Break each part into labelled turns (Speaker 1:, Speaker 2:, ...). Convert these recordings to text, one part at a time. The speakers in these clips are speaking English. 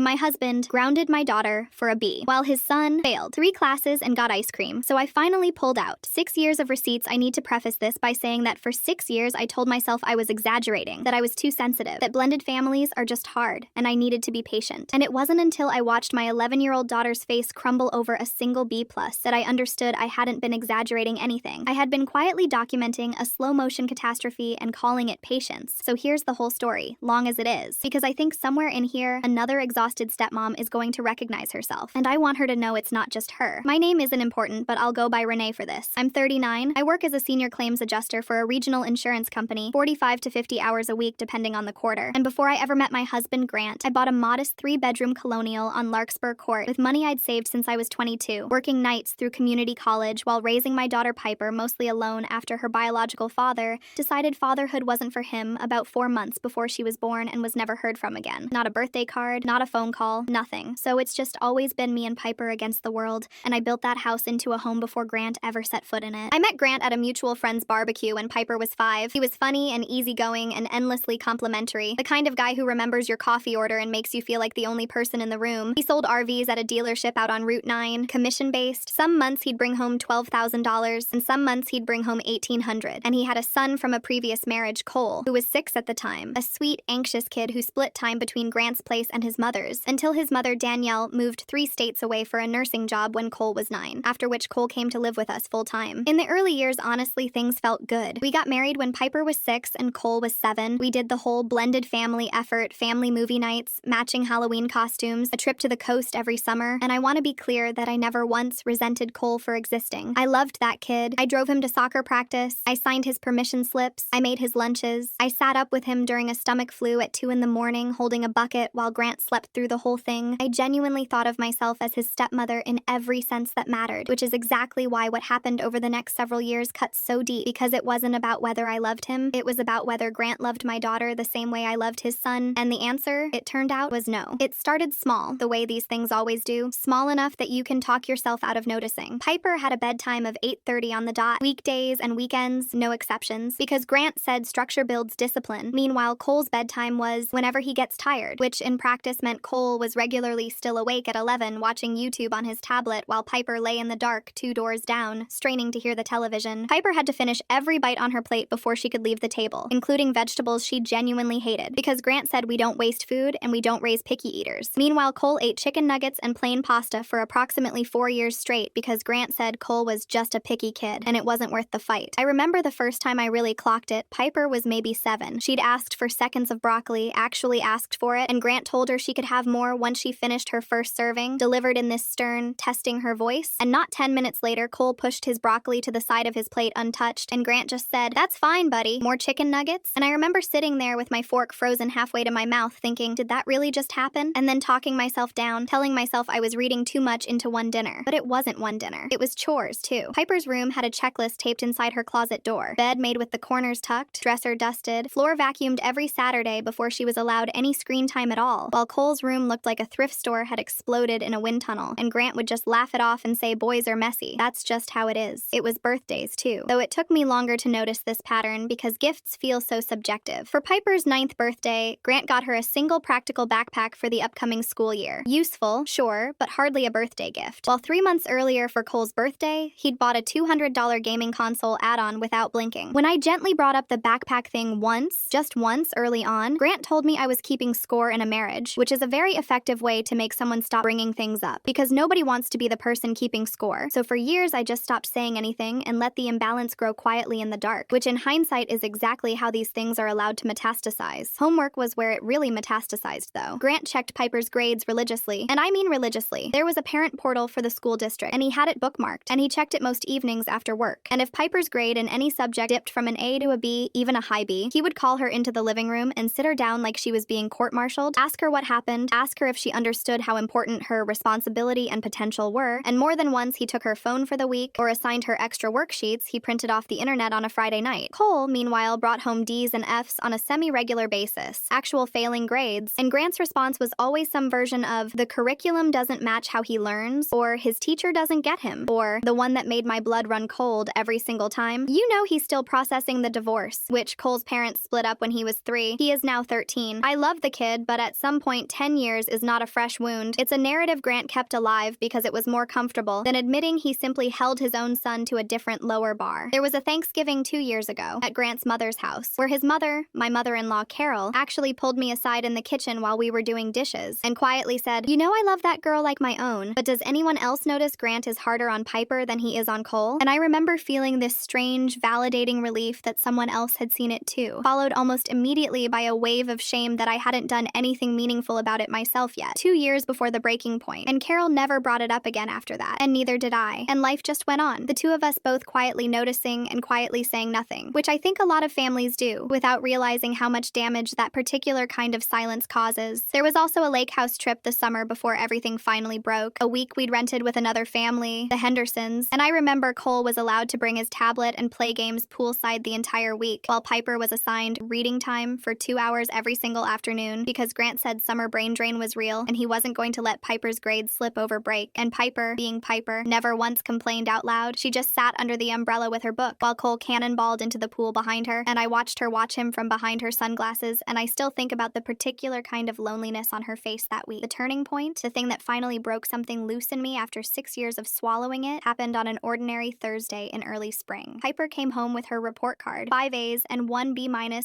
Speaker 1: My husband grounded my daughter for a B, while his son failed 3 classes and got ice cream. So I finally pulled out 6 years of receipts. I need to preface this by saying that for 6 years I told myself I was exaggerating, that I was too sensitive, that blended families are just hard, and I needed to be patient. And it wasn't until I watched my 11-year-old daughter's face crumble over a single B+ that I understood I hadn't been exaggerating anything. I had been quietly documenting a slow-motion catastrophe and calling it patience. So here's the whole story, long as it is, because I think somewhere in here, another exhausted stepmom is going to recognize herself, and I want her to know it's not just her. My name isn't important, but I'll go by Renee for this. I'm 39. I work as a senior claims adjuster for a regional insurance company, 45 to 50 hours a week depending on the quarter. And before I ever met my husband, Grant, I bought a modest 3-bedroom colonial on Larkspur Court with money I'd saved since I was 22, working nights through community college while raising my daughter Piper mostly alone after her biological father decided fatherhood wasn't for him about 4 months before she was born and was never heard from again. Not a birthday card, not a phone call, nothing. So it's just always been me and Piper against the world, and I built that house into a home before Grant ever set foot in it. I met Grant at a mutual friend's barbecue when Piper was 5. He was funny and easygoing and endlessly complimentary, the kind of guy who remembers your coffee order and makes you feel like the only person in the room. He sold RVs at a dealership out on Route 9, commission-based. Some months he'd bring home $12,000, and some months he'd bring home $1,800. And he had a son from a previous marriage, Cole, who was 6 at the time, a sweet, anxious kid who split time between Grant's place and his mother's, until his mother, Danielle, moved 3 states away for a nursing job when Cole was 9, after which Cole came to live with us full-time. In the early years, honestly, things felt good. We got married when Piper was 6 and Cole was 7. We did the whole blended family effort, family movie nights, matching Halloween costumes, a trip to the coast every summer, and I want to be clear that I never once resented Cole for existing. I loved that kid. I drove him to soccer practice. I signed his permission slips. I made his lunches. I sat up with him during a stomach flu at 2 in the morning holding a bucket while Grant slept through the whole thing. I genuinely thought of myself as his stepmother in every sense that mattered, which is exactly why what happened over the next several years cut so deep, because it wasn't about whether I loved him, it was about whether Grant loved my daughter the same way I loved his son, and the answer, it turned out, was no. It started small, the way these things always do, small enough that you can talk yourself out of noticing. Piper had a bedtime of 8:30 on the dot, weekdays and weekends, no exceptions, because Grant said structure builds discipline. Meanwhile, Cole's bedtime was whenever he gets tired, which in practice meant Cole was regularly still awake at 11 watching YouTube on his tablet while Piper lay in the dark 2 doors down, straining to hear the television. Piper had to finish every bite on her plate before she could leave the table, including vegetables she genuinely hated, because Grant said we don't waste food and we don't raise picky eaters. Meanwhile, Cole ate chicken nuggets and plain pasta for approximately 4 years straight because Grant said Cole was just a picky kid and it wasn't worth the fight. I remember the first time I really clocked it, Piper was maybe 7. She'd asked for seconds of broccoli, actually asked for it, and Grant told her she could have more once she finished her first serving, delivered in this stern, testing her voice. And not 10 minutes later, Cole pushed his broccoli to the side of his plate untouched, and Grant just said, "That's fine, buddy. More chicken nuggets?" And I remember sitting there with my fork frozen halfway to my mouth thinking, did that really just happen? And then talking myself down, telling myself I was reading too much into one dinner. But it wasn't one dinner. It was chores, too. Piper's room had a checklist taped inside her closet door. Bed made with the corners tucked, dresser dusted, floor vacuumed every Saturday before she was allowed any screen time at all, while Cole's room looked like a thrift store had exploded in a wind tunnel, and Grant would just laugh it off and say boys are messy. That's just how it is. It was birthdays, too. Though it took me longer to notice this pattern because gifts feel so subjective. For Piper's 9th birthday, Grant got her a single practical backpack for the upcoming school year. Useful, sure, but hardly a birthday gift. While 3 months earlier for Cole's birthday, he'd bought a $200 gaming console add-on without blinking. When I gently brought up the backpack thing once, just once early on, Grant told me I was keeping score in a marriage, which is a very effective way to make someone stop bringing things up, because nobody wants to be the person keeping score. So for years, I just stopped saying anything and let the imbalance grow quietly in the dark, which in hindsight is exactly how these things are allowed to metastasize. Homework was where it really metastasized, though. Grant checked Piper's grades religiously, and I mean religiously. There was a parent portal for the school district, and he had it bookmarked, and he checked it most evenings after work. And if Piper's grade in any subject dipped from an A to a B, even a high B, he would call her into the living room and sit her down like she was being court-martialed, ask her what happened, ask her if she understood how important her responsibility and potential were, and more than once he took her phone for the week or assigned her extra worksheets he printed off the internet on a Friday night. Cole, meanwhile, brought home D's and F's on a semi-regular basis, actual failing grades, and Grant's response was always some version of, the curriculum doesn't match how he learns, or his teacher doesn't get him, or the one that made my blood run cold every single time. You know he's still processing the divorce, which Cole's parents split up when he was 3. He is now 13. I love the kid, but at some point 10 years is not a fresh wound. It's a narrative Grant kept alive because it was more comfortable than admitting he simply held his own son to a different, lower bar. There was a Thanksgiving 2 years ago at Grant's mother's house, where his mother, my mother-in-law Carol, actually pulled me aside in the kitchen while we were doing dishes and quietly said, "You know I love that girl like my own, but does anyone else notice Grant is harder on Piper than he is on Cole?" And I remember feeling this strange, validating relief that someone else had seen it too, followed almost immediately by a wave of shame that I hadn't done anything meaningful about it myself yet, 2 years before the breaking point. And Carol never brought it up again after that, and neither did I. And life just went on, the two of us both quietly noticing and quietly saying nothing, which I think a lot of families do, without realizing how much damage that particular kind of silence causes. There was also a lake house trip the summer before everything finally broke, a week we'd rented with another family, the Hendersons, and I remember Cole was allowed to bring his tablet and play games poolside the entire week, while Piper was assigned reading time for 2 hours every single afternoon because Grant said summer brain drain was real and he wasn't going to let Piper's grades slip over break. And Piper, being Piper, never once complained out loud. She just sat under the umbrella with her book while Cole cannonballed into the pool behind her, and I watched her watch him from behind her sunglasses, and I still think about the particular kind of loneliness on her face that week. The turning point, the thing that finally broke something loose in me after 6 years of swallowing it, happened on an ordinary Thursday in early spring. Piper came home with her report card, 5 A's and 1 B-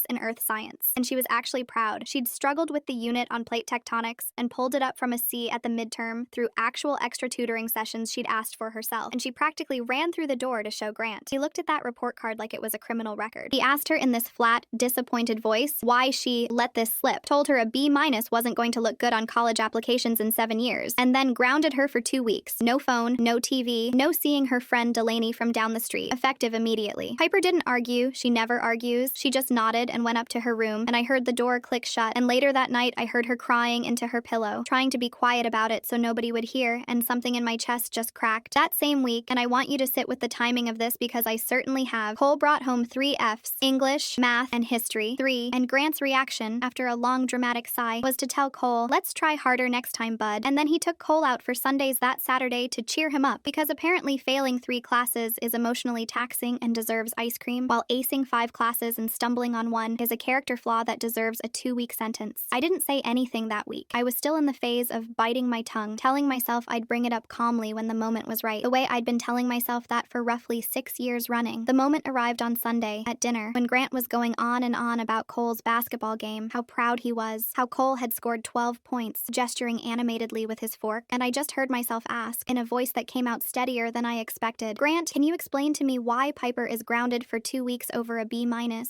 Speaker 1: in Earth Science, and she was actually proud. She'd struggled with the unit on plate tectonics and pulled it up from a C at the midterm through actual extra tutoring sessions she'd asked for herself, and she practically ran through the door to show Grant. He looked at that report card like it was a criminal record. He asked her in this flat, disappointed voice why she let this slip, told her a B- wasn't going to look good on college applications in 7 years, and then grounded her for 2 weeks. No phone, no TV, no seeing her friend Delaney from down the street. Effective immediately. Piper didn't argue. She never argues. She just nodded and went up to her room, and I heard the door click shut, and later that night I heard her crying into her pillow, trying to be quiet about it so nobody would hear, and something in my chest just cracked. That same week, and I want you to sit with the timing of this because I certainly have, Cole brought home 3 F's, English, math, and history, 3, and Grant's reaction, after a long dramatic sigh, was to tell Cole, "Let's try harder next time, bud." And then he took Cole out for Sundays that Saturday to cheer him up, because apparently failing 3 classes is emotionally taxing and deserves ice cream, while acing 5 classes and stumbling on 1 is a character flaw that deserves a 2-week sentence. I didn't say anything that week. I was still in the phase of biting my tongue, telling myself I'd bring it up calmly when the moment was right, the way I'd been telling myself that for roughly 6 years running. The moment arrived on Sunday, at dinner, when Grant was going on and on about Cole's basketball game, how proud he was, how Cole had scored 12 points, gesturing animatedly with his fork, and I just heard myself ask, in a voice that came out steadier than I expected, "Grant, can you explain to me why Piper is grounded for 2 weeks over a B-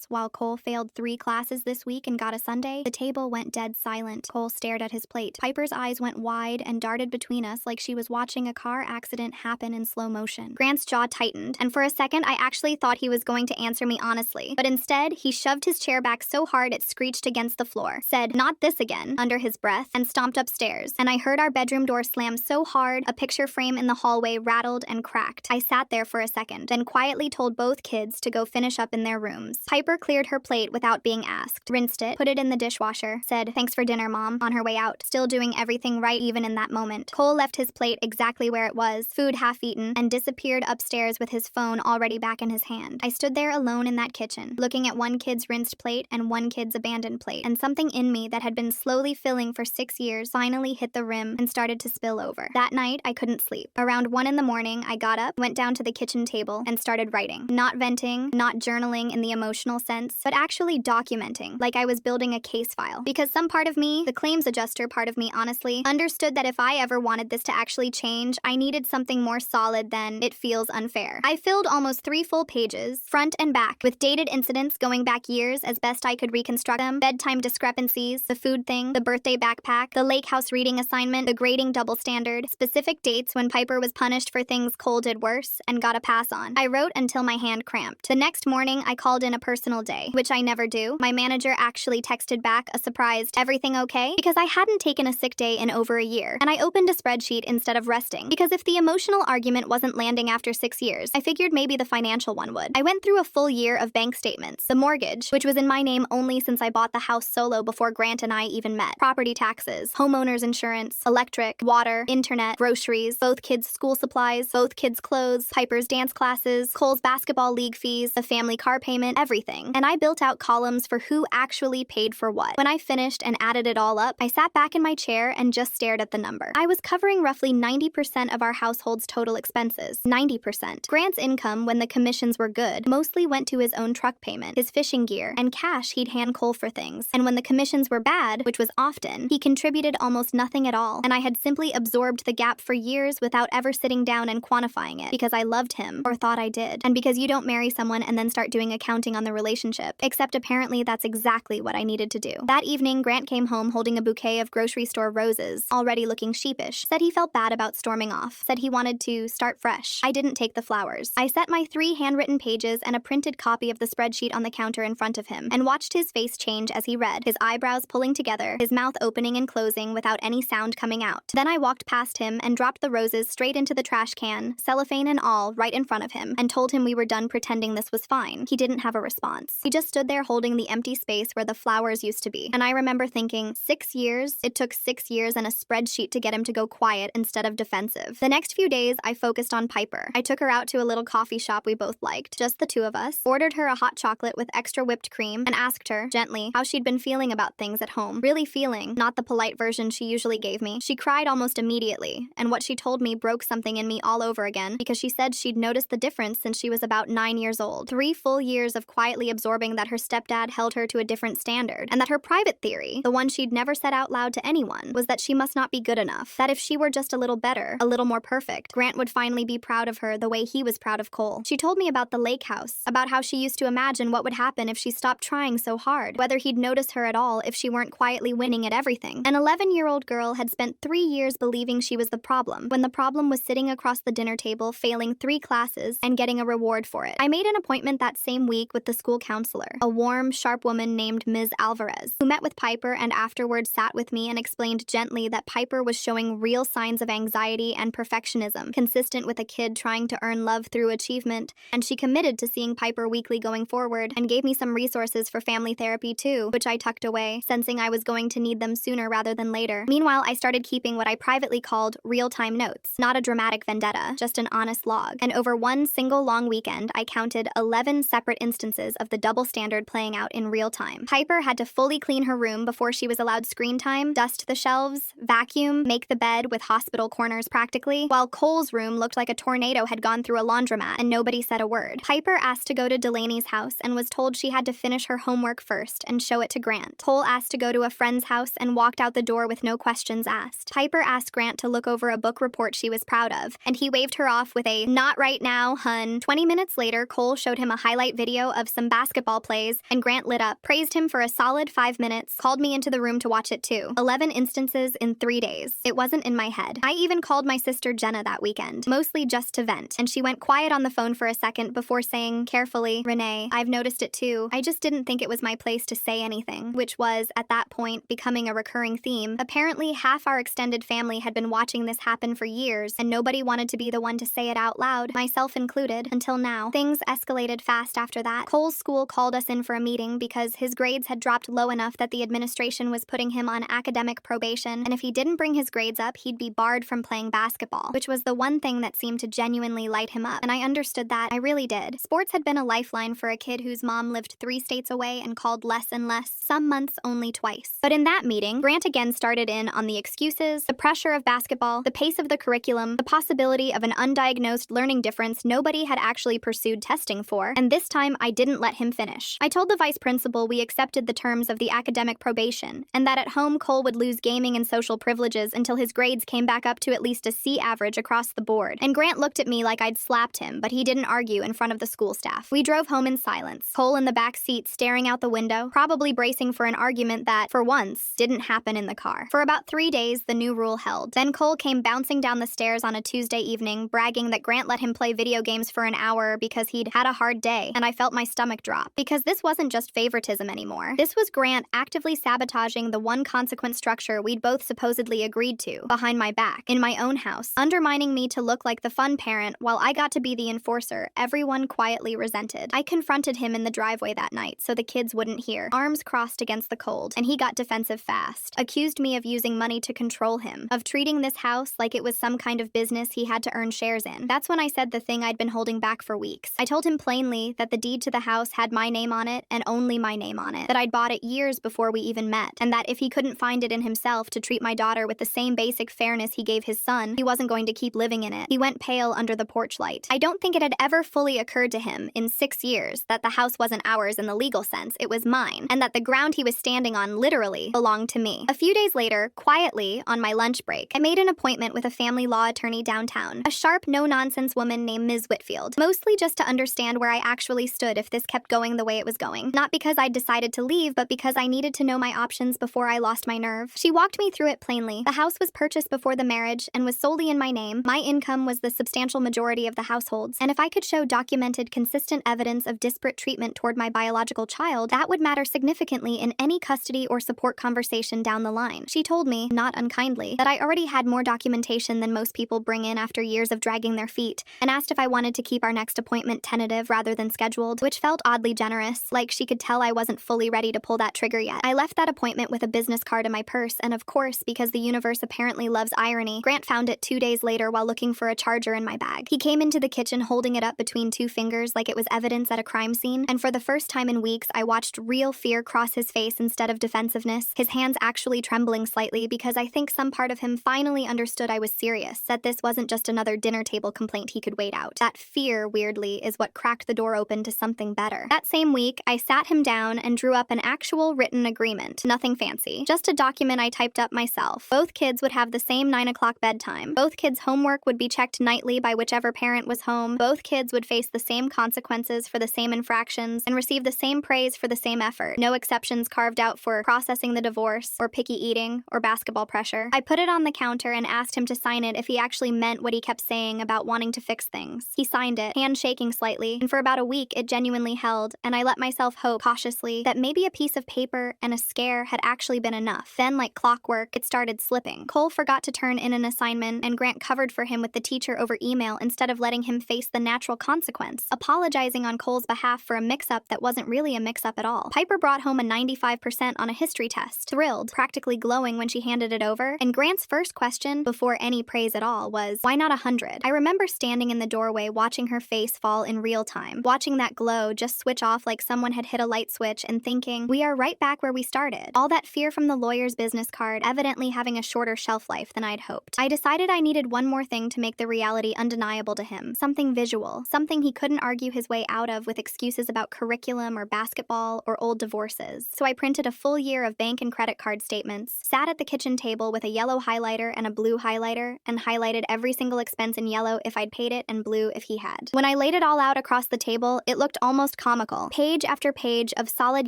Speaker 1: while Cole failed 3 classes this week and got a Sunday?" The table went dead silent. Cole stared at his plate. Piper's eyes went wide and darted between us like she was watching a car accident happen in slow motion. Grant's jaw tightened, and for a second I actually thought he was going to answer me honestly, but instead he shoved his chair back so hard it screeched against the floor, said, "Not this again," under his breath, and stomped upstairs, and I heard our bedroom door slam so hard a picture frame in the hallway rattled and cracked. I sat there for a second, then quietly told both kids to go finish up in their rooms. Piper cleared her plate without being asked, rinsed it, put it in the dishwasher, said, "Thanks for dinner, Mom," on her way out, still doing everything right even in that moment. Cole left his plate exactly where it was, food half-eaten, and disappeared upstairs with his phone already back in his hand. I stood there alone in that kitchen, looking at one kid's rinsed plate and one kid's abandoned plate, and something in me that had been slowly filling for 6 years finally hit the rim and started to spill over. That night, I couldn't sleep. Around 1 in the morning, I got up, went down to the kitchen table, and started writing. Not venting, not journaling in the emotional sense, but actually documenting, like I was building a case file. Because some part of me, the claims adjuster part of me honestly, understood that if I ever wanted this to actually change, I needed something more solid than "it feels unfair." I filled almost 3 full pages, front and back, with dated incidents going back years as best I could reconstruct them, bedtime discrepancies, the food thing, the birthday backpack, the lake house reading assignment, the grading double standard, specific dates when Piper was punished for things Cole did worse and got a pass on. I wrote until my hand cramped. The next morning, I called in a personal day, which I never do. My manager actually texted back a surprised, "Everything okay?" because I hadn't taken a sick day in over a year, and I opened a spreadsheet instead of resting, because if the emotional argument wasn't landing after 6 years, I figured maybe the financial one would. I went through a full year of bank statements, the mortgage, which was in my name only since I bought the house solo before Grant and I even met, property taxes, homeowner's insurance, electric, water, internet, groceries, both kids' school supplies, both kids' clothes, Piper's dance classes, Cole's basketball league fees, the family car payment, everything. And I built out columns for who actually paid for what. When I finished and added it all up, I sat back in my chair and just stared at the number. I was covering roughly 90% of our household's total expenses. 90%. Grant's income, when the commissions were good, mostly went to his own truck payment, his fishing gear, and cash he'd hand Cole for things. And when the commissions were bad, which was often, he contributed almost nothing at all, and I had simply absorbed the gap for years without ever sitting down and quantifying it, because I loved him, or thought I did, and because you don't marry someone and then start doing accounting on the relationship, except apparently that's exactly what I needed to do. That evening, Grant came home holding a bouquet of grocery store roses, already looking sheepish, said he felt bad about storming off, said he wanted to start fresh. I didn't take the flowers. I set my 3 handwritten pages and a printed copy of the spreadsheet on the counter in front of him, and watched his face change as he read, his eyebrows pulling together, his mouth opening and closing without any sound coming out. Then I walked past him and dropped the roses straight into the trash can, cellophane and all, right in front of him, and told him we were done pretending this was fine. He didn't have a response. He just stood there holding the empty space where the flowers used to be. And I remember thinking, 6 years? It took 6 years and a spreadsheet to get him to go quiet instead of defensive. The next few days, I focused on Piper. I took her out to a little coffee shop we both liked, just the two of us, ordered her a hot chocolate with extra whipped cream, and asked her, gently, how she'd been feeling about things at home. Really feeling, not the polite version she usually gave me. She cried almost immediately, and what she told me broke something in me all over again, because she said she'd noticed the difference since she was about 9 years old. 3 full years of quietly absorbing that her stepdad held her to a different standard, and that her private theory, the one she'd never said out loud to anyone, was that she must not be good enough, that if she were just a little better, a little more perfect, Grant would finally be proud of her the way he was proud of Cole. She told me about the lake house, about how she used to imagine what would happen if she stopped trying so hard, whether he'd notice her at all if she weren't quietly winning at everything. An 11-year-old girl had spent 3 years believing she was the problem, when the problem was sitting across the dinner table failing 3 classes and getting a reward for it. I made an appointment that same week with the school counselor, a warm, sharp woman named Ms. Alvarez, who met with Piper and afterward sat with me and explained gently that Piper was showing real signs of anxiety and perfectionism, consistent with a kid trying to earn love through achievement, and she committed to seeing Piper weekly going forward, and gave me some resources for family therapy too, which I tucked away, sensing I was going to need them sooner rather than later. Meanwhile, I started keeping what I privately called real-time notes, not a dramatic vendetta, just an honest log, and over one single long weekend, I counted 11 separate instances of the double standard playing out in real time. Piper had to fully clean her room before she was allowed screen time, dust the shelves, vacuum, make the bed with hospital corners practically, while Cole's room looked like a tornado had gone through a laundromat and nobody said a word. Piper asked to go to Delaney's house and was told she had to finish her homework first and show it to Grant. Cole asked to go to a friend's house and walked out the door with no questions asked. Piper asked Grant to look over a book report she was proud of, and he waved her off with a, "Not right now, hun." 20 minutes later, Cole showed him a highlight video of some basketball plays, and Grant lit up, praised him for a solid 5 minutes, called me into the room to watch it too. 11 instances in 3 days. It wasn't in my head. I even called my sister Jenna that weekend, mostly just to vent, and she went quiet on the phone for a second before saying, carefully, "Renee, I've noticed it too. I just didn't think it was my place to say anything," which was, at that point, becoming a recurring theme. Apparently, half our extended family had been watching this happen for years, and nobody wanted to be the one to say it out loud, myself included, until now. Things escalated fast after that. Cole's school called us in for a meeting because his grades had dropped low enough that the administration was putting him on academic probation, and if he didn't bring his grades up, he'd be barred from playing basketball, which was the one thing that seemed to genuinely light him up, and I understood that. I really did. Sports had been a lifeline for a kid whose mom lived 3 states away and called less and less, some months only twice. But in that meeting, Grant again started in on the excuses, the pressure of basketball, the pace of the curriculum, the possibility of an undiagnosed learning difference nobody had actually pursued testing for, and this time I didn't let him finish. I told the vice principal we accepted the terms of the academic probation, and that at home Cole would lose gaming and social privileges until his grades came back up to at least a C average across the board. And Grant looked at me like I'd slapped him, but he didn't argue in front of the school staff. We drove home in silence, Cole in the back seat staring out the window, probably bracing for an argument that, for once, didn't happen in the car. For about 3 days, the new rule held. Then Cole came bouncing down the stairs on a Tuesday evening, bragging that Grant let him play video games for an hour because he'd had a hard day, and I felt my stomach drop. Because this wasn't just favoritism anymore. This was Grant actively sabotaging the one consequence structure we'd both supposedly agreed to, behind my back, in my own house, undermining me to look like the fun parent while I got to be the enforcer everyone quietly resented. I confronted him in the driveway that night so the kids wouldn't hear, arms crossed against the cold, and he got defensive fast, accused me of using money to control him, of treating this house like it was some kind of business he had to earn shares in. That's when I said the thing I'd been holding back for weeks. I told him plainly that the deed to the house had my name on it and only my name on it, that I'd bought it years before we even met, and that if he he couldn't find it in himself to treat my daughter with the same basic fairness he gave his son, he wasn't going to keep living in it. He went pale under the porch light. I don't think it had ever fully occurred to him, in 6 years, that the house wasn't ours in the legal sense, it was mine, and that the ground he was standing on literally belonged to me. A few days later, quietly, on my lunch break, I made an appointment with a family law attorney downtown, a sharp, no-nonsense woman named Ms. Whitfield, mostly just to understand where I actually stood if this kept going the way it was going. Not because I'd decided to leave, but because I needed to know my options before I lost my nerve. She walked me through it plainly. The house was purchased before the marriage and was solely in my name. My income was the substantial majority of the household's, and if I could show documented, consistent evidence of disparate treatment toward my biological child, that would matter significantly in any custody or support conversation down the line. She told me, not unkindly, that I already had more documentation than most people bring in after years of dragging their feet, and asked if I wanted to keep our next appointment tentative rather than scheduled, which felt oddly generous, like she could tell I wasn't fully ready to pull that trigger yet. I left that appointment with a business card in my purse, and of course, because the universe apparently loves irony, Grant found it 2 days later while looking for a charger in my bag. He came into the kitchen holding it up between 2 fingers like it was evidence at a crime scene, and for the first time in weeks, I watched real fear cross his face instead of defensiveness, his hands actually trembling slightly because I think some part of him finally understood I was serious, that this wasn't just another dinner table complaint he could wait out. That fear, weirdly, is what cracked the door open to something better. That same week, I sat him down and drew up an actual written agreement. Nothing fancy. Just a document I typed up myself. Both kids would have the same 9 o'clock bedtime. Both kids' homework would be checked nightly by whichever parent was home. Both kids would face the same consequences for the same infractions and receive the same praise for the same effort. No exceptions carved out for processing the divorce, or picky eating, or basketball pressure. I put it on the counter and asked him to sign it if he actually meant what he kept saying about wanting to fix things. He signed it, hand shaking slightly, and for about a week it genuinely held, and I let myself hope, cautiously, that maybe a piece of paper and a scare had actually been enough. Then, like clockwork, it started slipping. Cole forgot to turn in an assignment, and Grant covered for him with the teacher over email instead of letting him face the natural consequence, apologizing on Cole's behalf for a mix-up that wasn't really a mix-up at all. Piper brought home a 95% on a history test, thrilled, practically glowing when she handed it over, and Grant's first question, before any praise at all, was, why not 100? I remember standing in the doorway watching her face fall in real time, watching that glow just switch off like someone had hit a light switch and thinking, we are right back where we started. All that fear from the lawyer's business card evidently having a shorter shelf life than I'd hoped. I decided I needed one more thing to make the reality undeniable to him, something visual, something he couldn't argue his way out of with excuses about curriculum or basketball or old divorces. So I printed a full year of bank and credit card statements, sat at the kitchen table with a yellow highlighter and a blue highlighter, and highlighted every single expense in yellow if I'd paid it and blue if he had. When I laid it all out across the table, it looked almost comical. Page after page of solid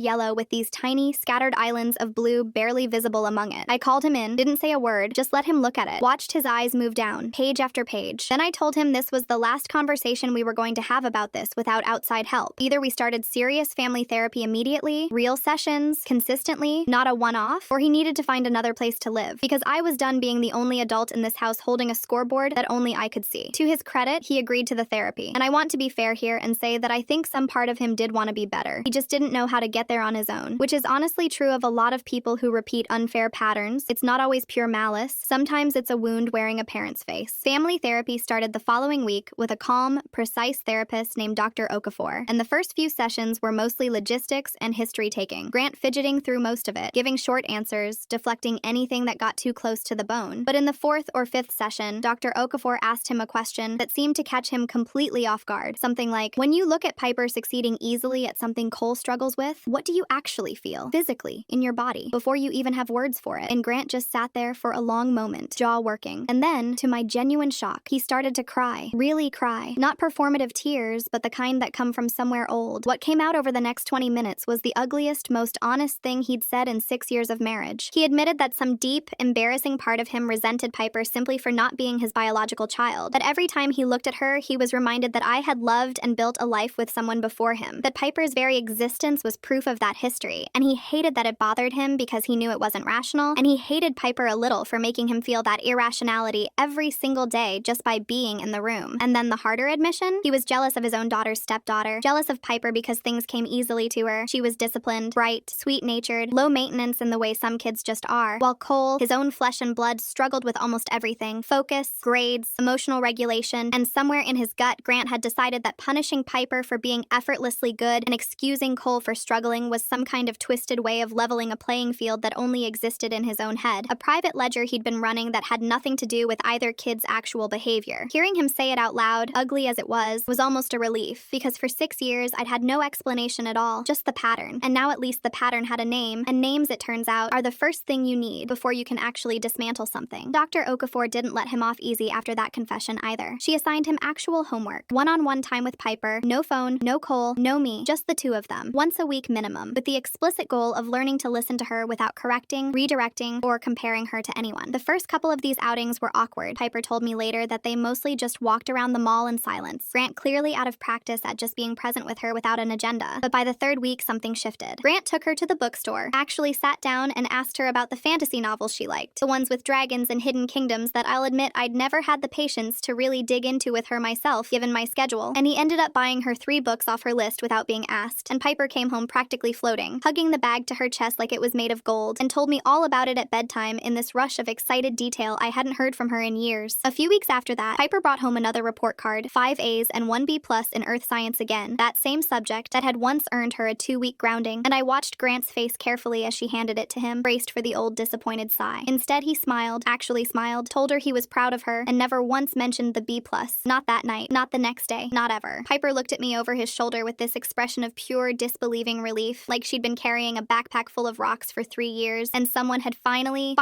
Speaker 1: yellow with these tiny, scattered islands of blue barely visible among it. I called him in, didn't say a word, just let him look at it, watched his eyes move down, page after page. Then I told him this was the last conversation we were going to have about this without outside help. Either we started serious family therapy immediately, real sessions, consistently, not a one-off, or he needed to find another place to live, because I was done being the only adult in this house holding a scoreboard that only I could see. To his credit, he agreed to the therapy, and I want to be fair here and say that I think some part of him did want to be better. He just didn't know how to get there on his own, which is honestly true of a lot of people who repeat unfair patterns. It's not always pure malice. Sometimes it's a wound wearing a parent's face. Family therapy started the following week with a calm, precise therapist named Dr. Okafor, and the first few sessions were mostly logistics and history-taking. Grant fidgeting through most of it, giving short answers, deflecting anything that got too close to the bone. But in the 4th or 5th session, Dr. Okafor asked him a question that seemed to catch him completely off guard. Something like, when you look at Piper succeeding easily at something Cole struggles with, what do you actually feel, physically, in your body, before you even have words for it? And Grant just sat there for a long moment, jaw working. And then, to my genuine shock, he started to cry. Really cry. Not performative tears, but the kind that come from somewhere old. What came out over the next 20 minutes was the ugliest, most honest thing he'd said in 6 years of marriage. He admitted that some deep, embarrassing part of him resented Piper simply for not being his biological child. That every time he looked at her, he was reminded that I had loved and built a life with someone before him. That Piper's very existence was proof of that history, and he hated that it bothered him because he knew it wasn't rational, and he hated Piper a little for making him feel that irrationality every single day just by being in the room. And then the harder admission, he was jealous of his own daughter's stepdaughter, jealous of Piper because things came easily to her. She was disciplined, bright, sweet-natured, low maintenance in the way some kids just are, while Cole, his own flesh and blood, struggled with almost everything: focus, grades, emotional regulation, and somewhere in his gut, Grant had decided that punishing Piper for being effortlessly good and excusing Cole for struggling was some kind of twisted way of leveling a playing field that only existed in his own head, a private ledger he'd been running that had nothing to do with either kid's actual behavior. Hearing him say it out loud, ugly as it was almost a relief, because for 6 years I'd had no explanation at all, just the pattern. And now at least the pattern had a name, and names, it turns out, are the first thing you need before you can actually dismantle something. Dr. Okafor didn't let him off easy after that confession either. She assigned him actual homework, one-on-one time with Piper, no phone, no Cole, no me, just the two of them, once a week minimum, with the explicit goal of learning to listen to her without correcting, redirecting, or comparing her to anyone. The first couple of these outings were awkward. Piper told me later that they mostly just walked around the mall in silence, Grant clearly out of practice at just being present with her without an agenda. But by the third week, something shifted. Grant took her to the bookstore, actually sat down and asked her about the fantasy novels she liked, the ones with dragons and hidden kingdoms that I'll admit I'd never had the patience to really dig into with her myself, given my schedule, and he ended up buying her 3 books off her list without being asked, and Piper came home practically floating, hugging the bag to her chest like it was made of gold, and told me all about it at bedtime in this rush of excited detail I hadn't heard from her in years. A few weeks after that, Piper brought home another report card, 5 A's and 1 B+ in Earth Science again, that same subject that had once earned her a 2-week grounding, and I watched Grant's face carefully as she handed it to him, braced for the old disappointed sigh. Instead, he smiled, actually smiled, told her he was proud of her, and never once mentioned the B+. Not that night, not the next day, not ever. Piper looked at me over his shoulder with this expression of pure, disbelieving relief, like she'd been carrying a backpack full of rocks for 3 years, and someone had finally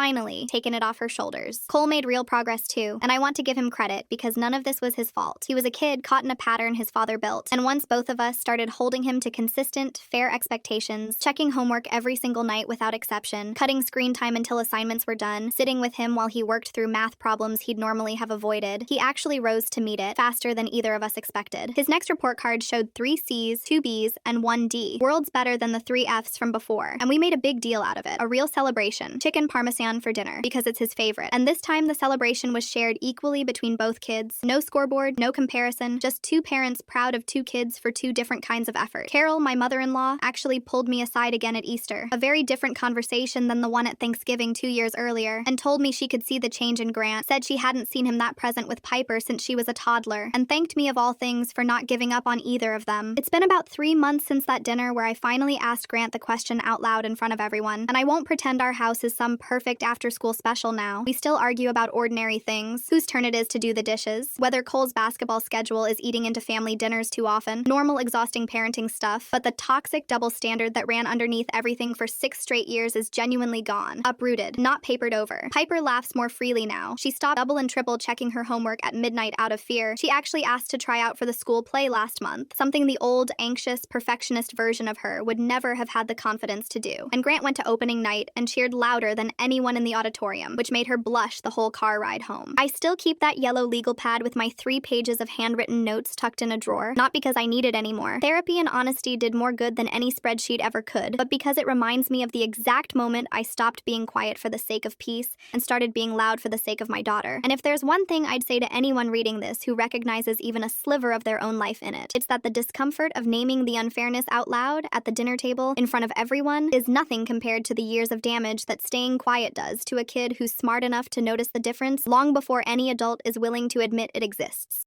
Speaker 1: taken it off her shoulders. Cole made real progress too, and I want to give him credit because none of this was his fault. He was a kid caught in a pattern his father built, and once both of us started holding him to consistent, fair expectations, checking homework every single night without exception, cutting screen time until assignments were done, sitting with him while he worked through math problems he'd normally have avoided, he actually rose to meet it faster than either of us expected. His next report card showed 3 C's, 2 B's, and 1 D, worlds better than the 3 F's from before, and we made a big deal out of it, a real celebration, chicken parmesan for dinner, because it's his favorite. And this time the celebration was shared equally between both kids. No scoreboard, no comparison, just 2 parents proud of 2 kids for 2 different kinds of effort. Carol, my mother-in-law, actually pulled me aside again at Easter, a very different conversation than the one at Thanksgiving 2 years earlier, and told me she could see the change in Grant, said she hadn't seen him that present with Piper since she was a toddler, and thanked me of all things for not giving up on either of them. It's been about 3 months since that dinner where I finally asked Grant the question out loud in front of everyone, and I won't pretend our house is some perfect after-school special now. We still argue about ordinary things, whose turn it is to do the dishes, whether Cole's basketball schedule is eating into family dinners too often, normal exhausting parenting stuff, but the toxic double standard that ran underneath everything for 6 straight years is genuinely gone, uprooted, not papered over. Piper laughs more freely now. She stopped double and triple checking her homework at midnight out of fear. She actually asked to try out for the school play last month, something the old, anxious, perfectionist version of her would never have had the confidence to do. And Grant went to opening night and cheered louder than anyone in the auditorium, which made her blush the whole car ride home. I still keep that yellow legal pad with my 3 pages of handwritten notes tucked in a drawer, not because I need it anymore. Therapy and honesty did more good than any spreadsheet ever could, but because it reminds me of the exact moment I stopped being quiet for the sake of peace and started being loud for the sake of my daughter. And if there's one thing I'd say to anyone reading this who recognizes even a sliver of their own life in it, it's that the discomfort of naming the unfairness out loud at the dinner table in front of everyone is nothing compared to the years of damage that staying quiet does to a kid who's smart enough to notice the difference long before any adult is willing to admit it exists.